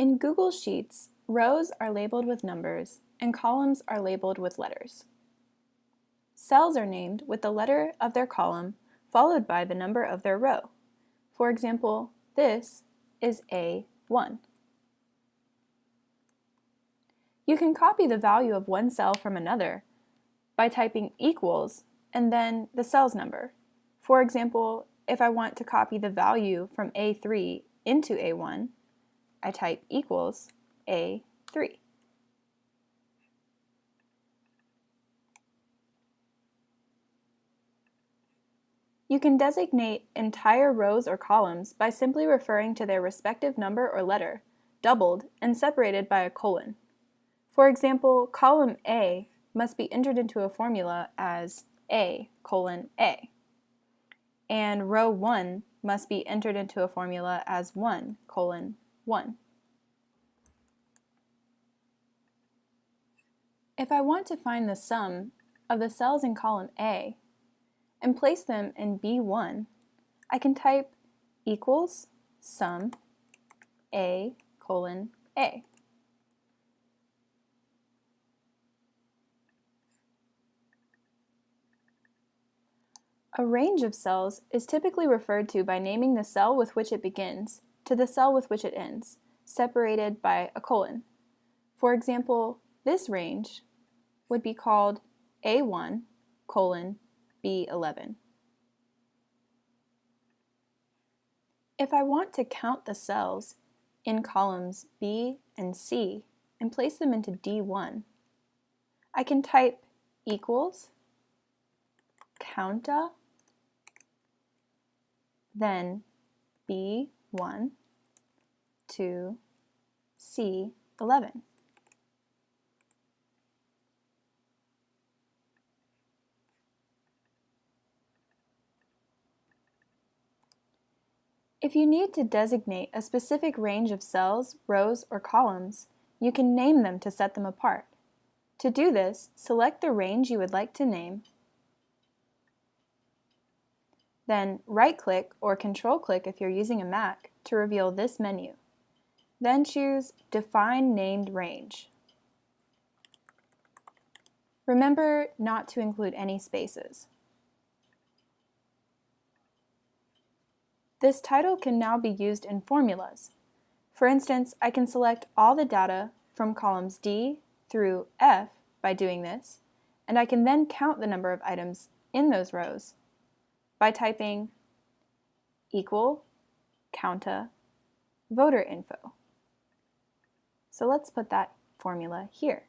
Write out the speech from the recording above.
In Google Sheets, rows are labeled with numbers and columns are labeled with letters. Cells are named with the letter of their column followed by the number of their row. For example, this is A1. You can copy the value of one cell from another by typing equals and then the cell's number. For example, if I want to copy the value from A3 into A1, I type equals A3. You can designate entire rows or columns by simply referring to their respective number or letter, doubled and separated by a colon. For example, column A must be entered into a formula as A:A, and row 1 must be entered into a formula as 1:1. If I want to find the sum of the cells in column A and place them in B1, I can type equals sum A:A. A range of cells is typically referred to by naming the cell with which it begins to the cell with which it ends, separated by a colon. For example, this range would be called A1:B11. If I want to count the cells in columns B and C and place them into D1, I can type equals counta, then B1 to C11. If you need to designate a specific range of cells, rows, or columns, you can name them to set them apart. To do this, select the range you would like to name, then right-click or control-click if you're using a Mac to reveal this menu. Then choose Define Named Range. Remember not to include any spaces. This title can now be used in formulas. For instance, I can select all the data from columns D through F by doing this, and I can then count the number of items in those rows by typing equal counta voter info. So let's put that formula here.